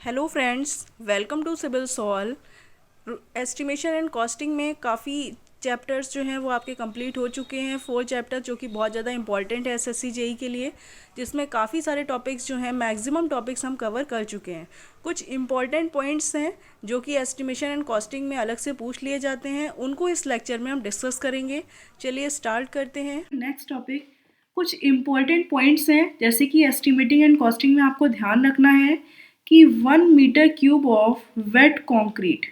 Hello friends, welcome to civil solve. Estimation and costing में काफ़ी chapters जो हैं वो आपके कंप्लीट हो चुके हैं। 4 चैप्टर जो कि बहुत ज़्यादा इंपॉर्टेंट है एसएससी जेई के लिए, जिसमें काफ़ी सारे टॉपिक्स जो हैं, मैक्सिमम टॉपिक्स हम कवर कर चुके हैं। कुछ इंपॉर्टेंट पॉइंट्स हैं जो कि एस्टिमेशन एंड कॉस्टिंग में अलग से पूछ लिए जाते हैं, उनको इस लेक्चर में हम डिस्कस करेंगे। चलिए स्टार्ट करते हैं। नेक्स्ट टॉपिक, कुछ इंपॉर्टेंट पॉइंट्स हैं जैसे कि एस्टिमेटिंग एंड कॉस्टिंग में आपको ध्यान रखना है कि 1 metre cube of wet concrete,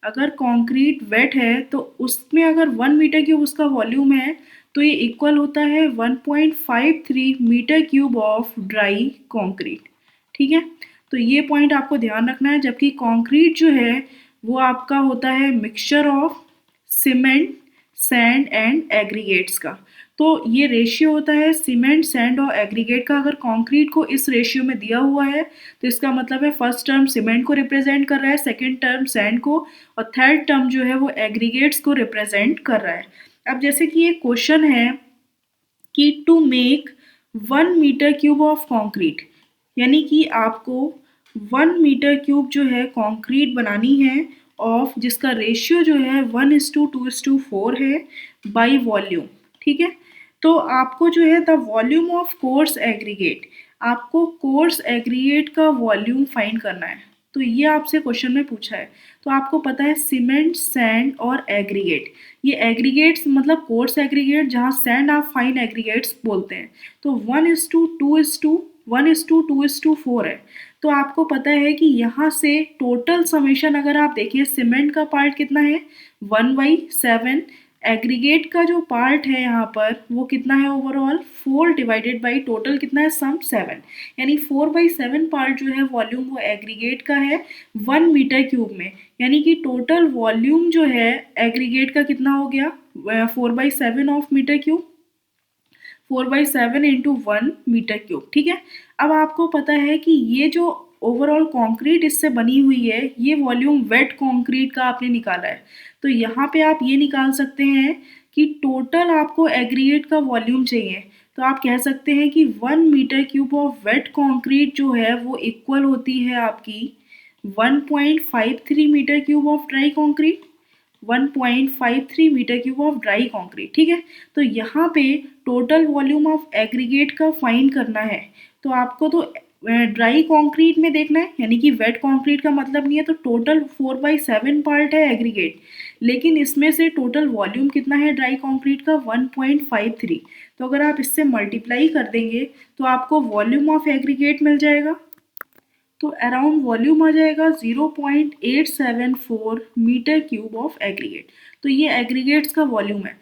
अगर कंक्रीट वेट है तो उसमें अगर 1 मीटर क्यूब उसका वॉल्यूम है तो ये इक्वल होता है 1.53 metre cube of dry concrete. ठीक है, तो ये पॉइंट आपको ध्यान रखना है। जबकि कंक्रीट जो है वो आपका होता है mixture of cement, sand and aggregates का। तो ये रेशियो होता है सीमेंट, सैंड और एग्रीगेट का। अगर कंक्रीट को इस रेशियो में दिया हुआ है तो इसका मतलब है फर्स्ट टर्म सीमेंट को रिप्रेजेंट कर रहा है, सेकंड टर्म सैंड को, और थर्ड टर्म जो है वो एग्रीगेट्स को रिप्रेजेंट कर रहा है। अब जैसे कि ये क्वेश्चन है कि to make 1 metre cube of concrete, यानी कि आपको 1 मीटर क्यूब जो है कंक्रीट बनानी है ऑफ, जिसका रेशियो जो है 1:2:4 है बाई वॉल्यूम। ठीक है, तो आपको जो है the volume of coarse aggregate, आपको कोर्स एग्रीगेट का वॉल्यूम फाइंड करना है। तो ये आपसे क्वेश्चन में पूछा है। तो आपको पता है सीमेंट, सैंड और एग्रीगेट, ये एग्रीगेट्स मतलब कोर्स एग्रीगेट, जहाँ सैंड आप फाइन एग्रीगेट्स बोलते हैं। तो 1:2:4 है। तो आपको पता है कि यहाँ से टोटल समेशन अगर आप देखिए, सीमेंट का पार्ट कितना है 1/7, एग्रीगेट का जो पार्ट है यहाँ पर वो कितना है ओवरऑल 4 डिवाइडेड बाई टोटल कितना है सम 7, यानी 4/7 पार्ट जो है वॉल्यूम वो एग्रीगेट का है 1 मीटर क्यूब में। यानी कि टोटल वॉल्यूम जो है एग्रीगेट का कितना हो गया 4/7 of metre cube, 4/7 into 1 metre cube. ठीक है, अब आपको पता है कि ये जो ओवरऑल कंक्रीट इससे बनी हुई है, ये वॉल्यूम वेट कंक्रीट का आपने निकाला है। तो यहाँ पे आप ये निकाल सकते हैं कि टोटल आपको एग्रीगेट का वॉल्यूम चाहिए। तो आप कह सकते हैं कि 1 metre cube of wet concrete जो है वो इक्वल होती है आपकी 1.53 metre cube of dry concrete, 1.53 metre cube of dry concrete. ठीक है, तो यहाँ पे टोटल वॉल्यूम ऑफ एग्रीगेट का फाइंड करना है। तो आपको तो ड्राई कंक्रीट में देखना है, यानी कि वेट कंक्रीट का मतलब नहीं है। तो टोटल 4/7 पार्ट है एग्रीगेट, लेकिन इसमें से टोटल वॉल्यूम कितना है ड्राई कंक्रीट का 1.53। तो अगर आप इससे मल्टीप्लाई कर देंगे तो आपको वॉल्यूम ऑफ एग्रीगेट मिल जाएगा। तो अराउंड वॉल्यूम आ जाएगा 0.874 मीटर क्यूब ऑफ एग्रीगेट। तो ये एग्रीगेट्स का वॉल्यूम है।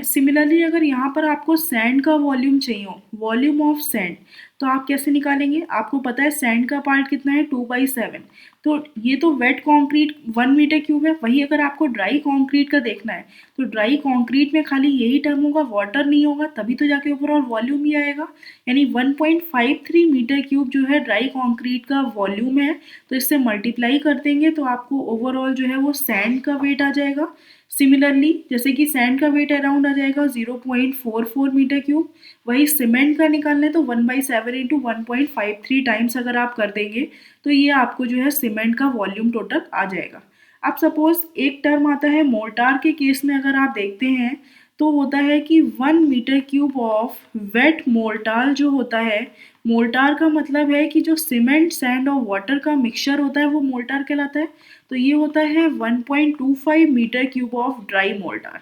सिमिलरली अगर यहाँ पर आपको सैंड का वॉल्यूम चाहिए हो, वॉल्यूम ऑफ सैंड, तो आप कैसे निकालेंगे? आपको पता है सैंड का पार्ट कितना है 2/7। तो ये तो वेट कंक्रीट 1 मीटर क्यूब है। वही अगर आपको ड्राई कंक्रीट का देखना है तो ड्राई कंक्रीट में खाली यही टर्म होगा, वाटर नहीं होगा, तभी तो जाके ओवरऑल वॉल्यूम ही आएगा। यानी 1.53 मीटर क्यूब जो है ड्राई कंक्रीट का वॉल्यूम है। तो इससे मल्टीप्लाई कर देंगे तो आपको ओवरऑल जो है वो सैंड का वेट आ जाएगा। सिमिलरली जैसे कि सैंड का वेट अराउंड आ जाएगा 0.44 मीटर क्यूब, वही सीमेंट का निकालने तो 1/7 इंटू 1.53 टाइम्स अगर आप कर देंगे तो ये आपको जो है सीमेंट का वॉल्यूम टोटल आ जाएगा। अब सपोज एक टर्म आता है मोर्टार के केस में, अगर आप देखते हैं तो होता है कि 1 metre cube of wet mortar जो होता है, मोर्टार का मतलब है कि जो सीमेंट, सैंड और वाटर का मिक्सचर होता है वो मोर्टार कहलाता है। तो ये होता है 1.25 metre cube of dry mortar.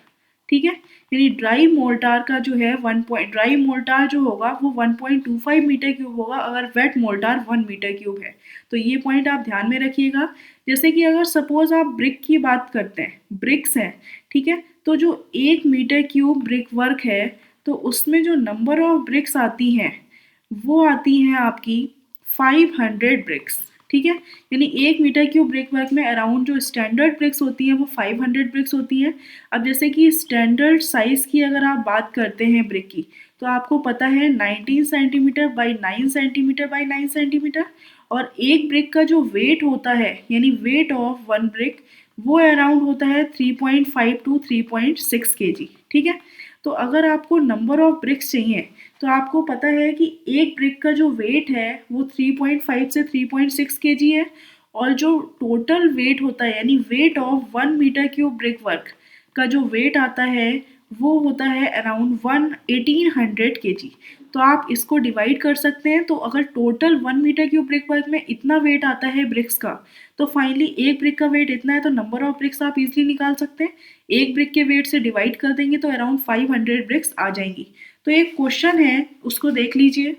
ठीक है, यानी ड्राई मोर्टार का जो है ड्राई मोर्टार जो होगा वो 1.25 मीटर क्यूब होगा अगर वेट मोर्टार 1 मीटर क्यूब है। तो ये पॉइंट आप ध्यान में रखिएगा। जैसे कि अगर सपोज आप ब्रिक की बात करते हैं, ब्रिक्स हैं, ठीक है, तो जो 1 मीटर क्यूब ब्रिक वर्क है तो उसमें जो नंबर ऑफ ब्रिक्स आती हैं वो आती हैं आपकी 500 ब्रिक्स। ठीक है, यानी 1 मीटर क्यूब ब्रिक वर्क में अराउंड जो स्टैंडर्ड ब्रिक्स होती हैं वो 500 ब्रिक्स होती हैं। अब जैसे कि स्टैंडर्ड साइज़ की अगर आप बात करते हैं ब्रिक की, तो आपको पता है 19 centimetre by 9 centimetre by 9 centimetre, और एक ब्रिक का जो वेट होता है यानी वेट ऑफ वन ब्रिक वो अराउंड होता है 3.5 टू 3.6 kg। ठीक है, तो अगर आपको नंबर ऑफ ब्रिक्स चाहिए तो आपको पता है कि एक ब्रिक का जो वेट है वो 3.5 से 3.6 kg है, और जो टोटल वेट होता है यानी weight of 1 metre cube brick work का जो वेट आता है वो होता है अराउंड 1800 kg। तो आप इसको डिवाइड कर सकते हैं। तो अगर total 1 metre cube brick work में इतना वेट आता है ब्रिक्स का, तो फाइनली एक ब्रिक का वेट इतना है, तो नंबर ऑफ ब्रिक्स आप इजीली निकाल सकते हैं। एक ब्रिक के वेट से डिवाइड कर देंगे तो अराउंड 500 ब्रिक्स आ जाएंगी। तो एक क्वेश्चन है उसको देख लीजिए।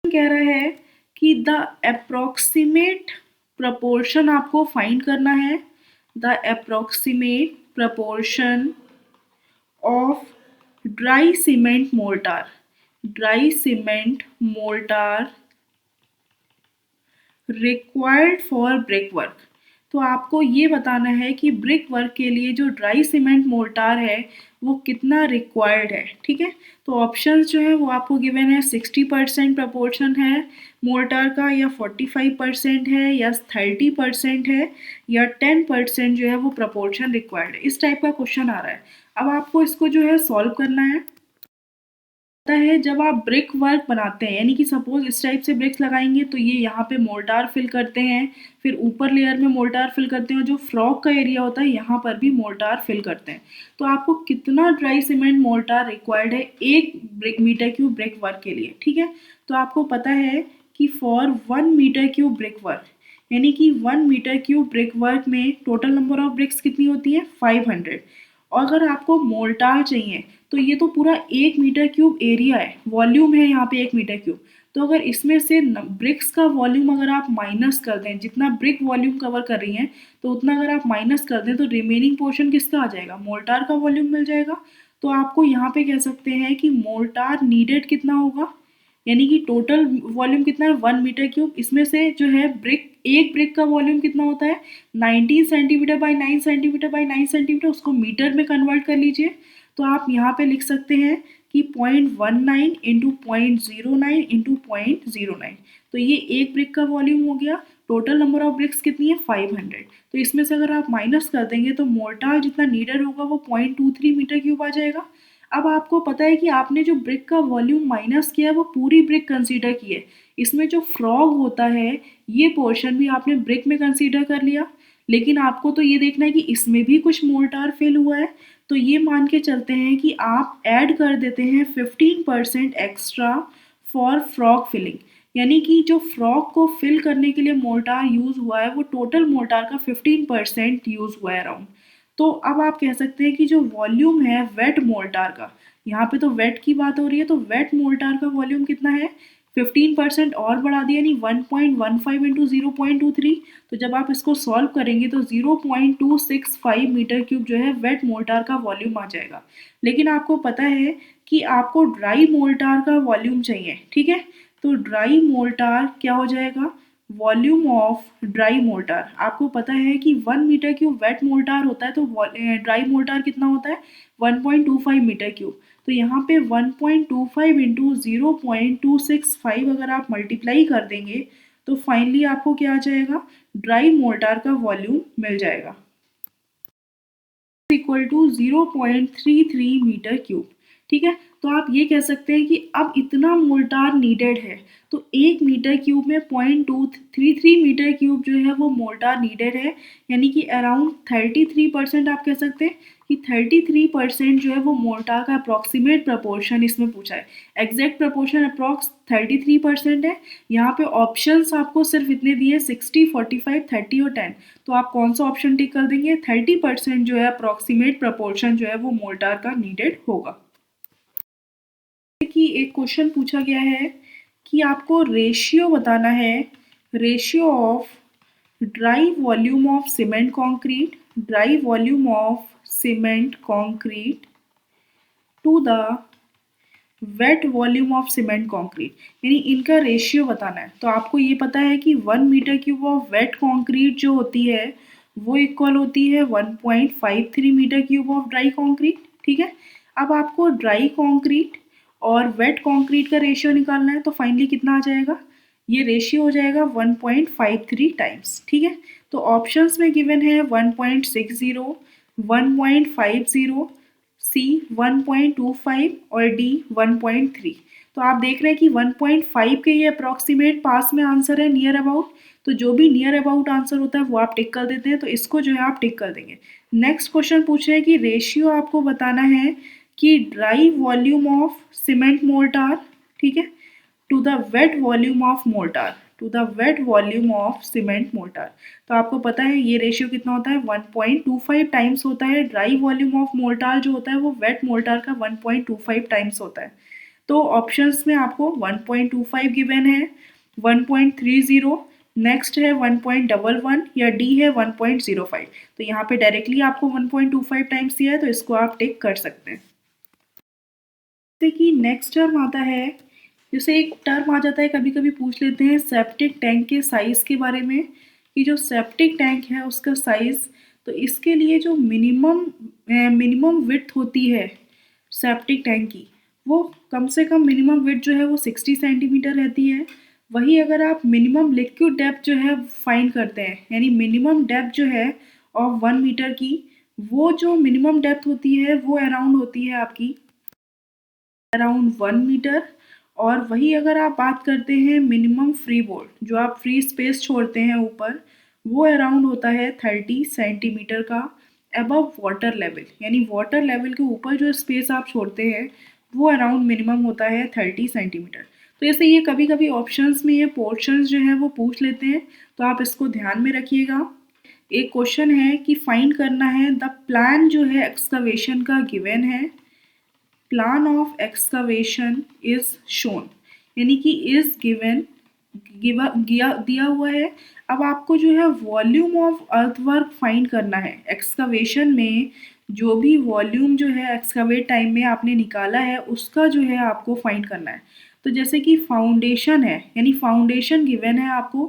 कह रहा है कि द अप्रोक्सीमेट प्रपोर्शन आपको फाइंड करना है। The approximate proportion of dry cement mortar required for brick work. तो आपको ये बताना है कि ब्रिक वर्क के लिए जो ड्राई सीमेंट मोर्टार है वो कितना रिक्वायर्ड है। ठीक है, तो ऑप्शंस जो है वो आपको गिवन है, 60% प्रपोर्शन है मोर्टार का, या 45% है, या 30% है, या 10% जो है वो प्रपोर्शन रिक्वायर्ड है। इस टाइप का क्वेश्चन आ रहा है। अब आपको इसको जो है सॉल्व करना है। है जब आप ब्रिक वर्क बनाते हैं, यानी कि सपोज इस टाइप से ब्रिक्स लगाएंगे तो ये यहाँ पे मोर्टार फिल करते हैं, फिर ऊपर लेयर में मोर्टार फिल करते हैं, और जो फ्रॉक का एरिया होता है यहाँ पर भी मोर्टार फिल करते हैं। तो आपको कितना ड्राई सीमेंट मोर्टार रिक्वायर्ड है एक मीटर क्यूब ब्रिक वर्क के लिए। ठीक है, तो आपको पता है कि for 1 metre cube brick work, यानी कि 1 मीटर क्यूब ब्रिक वर्क में टोटल नंबर ऑफ ब्रिक्स कितनी होती है, 500। और अगर आपको मोर्टार चाहिए तो ये तो पूरा 1 मीटर क्यूब एरिया है, वॉल्यूम है यहाँ पे 1 मीटर क्यूब। तो अगर इसमें से ब्रिक्स का वॉल्यूम अगर आप माइनस कर दें, जितना ब्रिक वॉल्यूम कवर कर रही हैं तो उतना अगर आप माइनस कर दें तो रिमेनिंग पोर्शन किसका आ जाएगा, मोर्टार का वॉल्यूम मिल जाएगा। तो आपको यहाँ पे कह सकते हैं कि मोर्टार नीडेड कितना होगा, यानी कि टोटल वॉल्यूम कितना है 1 मीटर क्यूब। इसमें से जो है एक ब्रिक का वॉल्यूम कितना होता है 19 centimetre by 9 centimetre by 9 centimetre, उसको मीटर में कन्वर्ट कर लीजिए। तो आप यहाँ पे लिख सकते हैं कि 0.19 इंटू 0.09 इंटू 0.09। तो ये एक ब्रिक का वॉल्यूम हो गया। टोटल नंबर ऑफ ब्रिक्स कितनी है 500। तो इसमें से अगर आप माइनस कर देंगे तो मोर्टार जितना नीडेड होगा वो 0.23 मीटर क्यूब आ जाएगा। अब आपको पता है कि आपने जो ब्रिक का वॉल्यूम माइनस किया है वो पूरी ब्रिक कंसीडर की है। इसमें जो फ्रॉग होता है ये पोर्शन भी आपने ब्रिक में कंसीडर कर लिया, लेकिन आपको तो ये देखना है कि इसमें भी कुछ मोर्टार फिल हुआ है। तो ये मान के चलते हैं कि आप ऐड कर देते हैं 15% एक्स्ट्रा फॉर फ्रॉग फिलिंग, यानी कि जो फ्रॉग को फिल करने के लिए मोर्टार यूज़ हुआ है वो टोटल मोर्टार का 15% यूज़ हुआ है अराउंड। तो अब आप कह सकते हैं कि जो वॉल्यूम है वेट मोर्टार का, यहाँ पे तो वेट की बात हो रही है, तो वेट मोर्टार का वॉल्यूम कितना है 15% और बढ़ा दिया, यानी 1.15 इंटू 0.23। तो जब आप इसको सॉल्व करेंगे तो 0.265 मीटर क्यूब जो है वेट मोर्टार का वॉल्यूम आ जाएगा। लेकिन आपको पता है कि आपको ड्राई मोर्टार का वॉल्यूम चाहिए। ठीक है, तो ड्राई मोर्टार क्या हो जाएगा, वॉल्यूम ऑफ ड्राई मोर्टार। आपको पता है कि 1 मीटर क्यूब वेट मोर्टार होता है, तो ड्राई मोर्टार कितना होता है 1.25 मीटर क्यूब। तो यहाँ पे 1.25 इंटू 0.265 अगर आप मल्टीप्लाई कर देंगे तो फाइनली आपको क्या आ जाएगा, ड्राई मोर्टार का वॉल्यूम मिल जाएगा इक्वल टू 0.33 मीटर क्यूब। ठीक है, तो आप ये कह सकते हैं कि अब इतना मोर्टार नीडेड है, तो 1 मीटर क्यूब में 0.233 मीटर क्यूब जो है वो मोर्टार नीडेड है, यानी कि अराउंड 33%। आप कह सकते हैं कि 33% जो है वो मोर्टार का अप्रॉक्सीमेट प्रपोर्शन इसमें पूछा है। एग्जैक्ट प्रपोर्शन अप्रॉक्स 33% है। यहाँ पे ऑप्शंस आपको सिर्फ इतने दिए 60, 45, 30 और 10। तो आप कौन सा ऑप्शन टिक कर देंगे, 30% जो है अप्रॉक्सीमेट प्रपोर्शन जो है वो मोर्टार का नीडेड होगा। कि एक क्वेश्चन पूछा गया है कि आपको रेशियो बताना है, ratio of dry volume of cement concrete, dry volume of cement concrete to the wet volume of cement concrete, यानी इनका रेशियो बताना है। तो आपको ये पता है कि 1 metre cube of wet concrete जो होती है वो इक्वल होती है 1.53 metre cube of dry concrete. ठीक है, अब आपको ड्राई कंक्रीट और वेट कंक्रीट का रेशियो निकालना है, तो फाइनली कितना आ जाएगा, ये रेशियो हो जाएगा 1.53 टाइम्स। ठीक है, तो ऑप्शंस में गिवन है 1.60, 1.50, सी 1.25 और डी 1.3। तो आप देख रहे हैं कि 1.5 के ये अप्रॉक्सीमेट पास में आंसर है, नियर अबाउट। तो जो भी नियर अबाउट आंसर होता है वो आप टिक कर देते हैं, तो इसको जो है आप टिक कर देंगे। नेक्स्ट क्वेश्चन पूछ रहे हैं कि रेशियो आपको बताना है कि dry volume of cement mortar, ठीक है, to the wet volume of mortar, to the wet volume of cement mortar. तो आपको पता है ये रेशियो कितना होता है, 1.25 टाइम्स होता है। ड्राई वॉल्यूम ऑफ मोर्टार जो होता है वो वेट मोर्टार का 1.25 टाइम्स होता है। तो ऑप्शंस में आपको 1.25 गिवन है, 1.30, नेक्स्ट है 1.11 या डी है 1.05। तो यहाँ पे डायरेक्टली आपको 1.25 टाइम्स दिया है, तो इसको आप टिक कर सकते हैं। जैसे कि नेक्स्ट टर्म आता है, जैसे एक टर्म आ जाता है, कभी कभी पूछ लेते हैं सेप्टिक टैंक के साइज़ के बारे में, कि जो सेप्टिक टैंक है उसका साइज़, तो इसके लिए जो मिनिमम विड्थ होती है सेप्टिक टैंक की, वो कम से कम मिनिमम विड्थ जो है वो 60 सेंटीमीटर रहती है। वही अगर आप मिनिमम लिक्विड डेप्थ जो है फाइंड करते हैं, यानी मिनिमम डेप्थ जो है ऑफ 1 मीटर की, वो जो मिनिमम डेप्थ होती है वो अराउंड होती है आपकी अराउंड 1 मीटर। और वही अगर आप बात करते हैं मिनिमम फ्री बोर्ड, जो आप फ्री स्पेस छोड़ते हैं ऊपर, वो अराउंड होता है 30 सेंटीमीटर का अबव वाटर लेवल, यानी वाटर लेवल के ऊपर जो स्पेस आप छोड़ते हैं वो अराउंड मिनिमम होता है 30 सेंटीमीटर। तो ऐसे ये कभी कभी ऑप्शंस में ये पोर्शंस जो है वो पूछ लेते हैं, तो आप इसको ध्यान में रखिएगा। एक क्वेश्चन है कि फाइंड करना है द प्लान जो है एक्सकवेशन का गिवन है, plan of excavation is shown, यानी कि इज गिवन दिया हुआ है। अब आपको जो है वॉल्यूम ऑफ अर्थवर्क फाइंड करना है। एक्सकवेशन में जो भी वॉल्यूम जो है एक्सकवेट टाइम में आपने निकाला है उसका जो है आपको फाइंड करना है। तो जैसे कि फाउंडेशन है, यानी फाउंडेशन गिवन है आपको,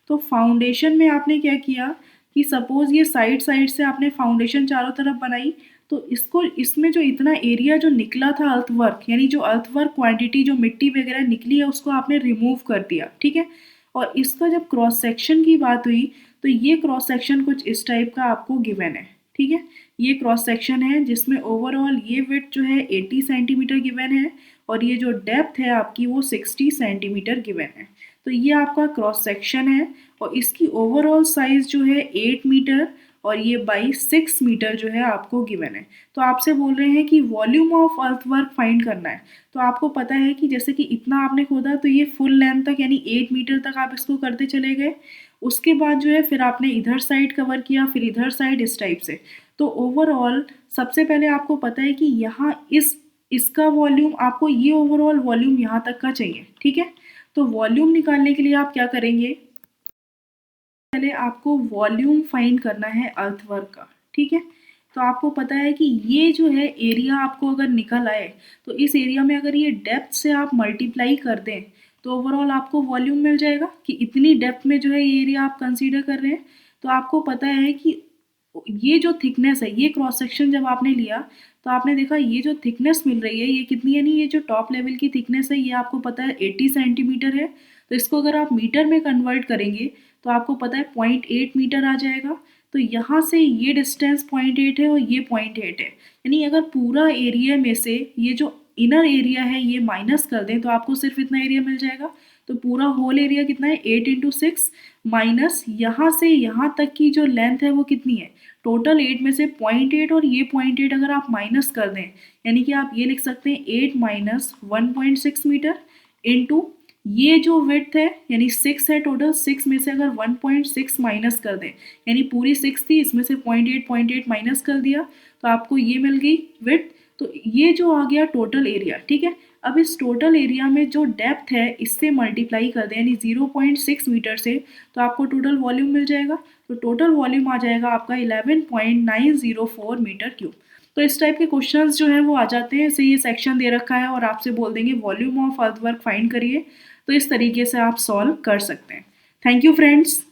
तो फाउंडेशन में आपने क्या किया कि सपोज ये साइड साइड से आपने फाउंडेशन चारों तरफ बनाई, तो इसको इसमें जो इतना एरिया जो निकला था अर्थवर्क, यानी जो अर्थवर्क क्वांटिटी जो मिट्टी वगैरह निकली है उसको आपने रिमूव कर दिया, ठीक है। और इसका जब क्रॉस सेक्शन की बात हुई, तो ये क्रॉस सेक्शन कुछ इस टाइप का आपको गिवन है, ठीक है। ये क्रॉस सेक्शन है जिसमें ओवरऑल ये विड्थ जो है 80 सेंटीमीटर गिवन है, और ये जो डेप्थ है आपकी वो 60 सेंटीमीटर गिवन है। तो ये आपका क्रॉस सेक्शन है, और इसकी ओवरऑल साइज जो है 8 मीटर और ये बाई 6 मीटर जो है आपको गिवन है। तो आपसे बोल रहे हैं कि वॉल्यूम ऑफ अर्थवर्क फाइंड करना है। तो आपको पता है कि जैसे कि इतना आपने खोदा, तो ये फुल लेंथ तक यानी 8 मीटर तक आप इसको करते चले गए। उसके बाद जो है फिर आपने इधर साइड कवर किया, फिर इधर साइड, इस टाइप से। तो ओवरऑल सबसे पहले आपको पता है कि यहाँ इसका वॉल्यूम, आपको ये ओवरऑल वॉल्यूम यहाँ तक का चाहिए, ठीक है। तो वॉल्यूम निकालने के लिए आप क्या करेंगे, पहले आपको वॉल्यूम फाइंड करना है अर्थवर्क का, ठीक है। तो आपको पता है कि ये जो है एरिया आपको अगर निकल आए, तो इस एरिया में अगर ये डेप्थ से आप मल्टीप्लाई कर दें, तो ओवरऑल आपको वॉल्यूम मिल जाएगा कि इतनी डेप्थ में जो है ये एरिया आप कंसीडर कर रहे हैं। तो आपको पता है कि ये जो थिकनेस है, ये क्रॉस सेक्शन जब आपने लिया, तो आपने देखा ये जो थिकनेस मिल रही है ये कितनी है, नहीं, ये जो टॉप लेवल की थिकनेस है ये आपको पता है 80 सेंटीमीटर है। तो इसको अगर आप मीटर में कन्वर्ट करेंगे तो आपको पता है 0.8 मीटर आ जाएगा। तो यहाँ से ये डिस्टेंस 0.8 है और ये 0.8 है, यानी अगर पूरा एरिया में से ये जो इनर एरिया है ये माइनस कर दें तो आपको सिर्फ इतना एरिया मिल जाएगा। तो पूरा होल एरिया कितना है, 8 इंटू 6 माइनस यहाँ से यहाँ तक की जो लेंथ है वो कितनी है, टोटल 8 में से 0.8 और ये 0.8 अगर आप माइनस कर दें, यानी कि आप ये लिख सकते हैं 8 माइनस 1.6 मीटर इंटू ये जो विड्थ है, यानी 6 है टोटल, 6 में से अगर 1.6 माइनस कर दें, यानी पूरी 6 थी, इसमें से 0.8 माइनस कर दिया, तो आपको ये मिल गई विड्थ। तो ये जो आ गया टोटल एरिया, ठीक है। अब इस टोटल एरिया में जो डेप्थ है इससे मल्टीप्लाई कर दें, यानी 0.6 मीटर से, तो आपको टोटल वॉल्यूम मिल जाएगा। तो टोटल वॉल्यूम आ जाएगा आपका 11.904 मीटर क्यूब। तो इस टाइप के क्वेश्चंस जो हैं वो आ जाते हैं। इसे ये सेक्शन दे रखा है और आपसे बोल देंगे वॉल्यूम ऑफ अर्थवर्क फाइंड करिए, तो इस तरीके से आप सॉल्व कर सकते हैं। Thank you friends.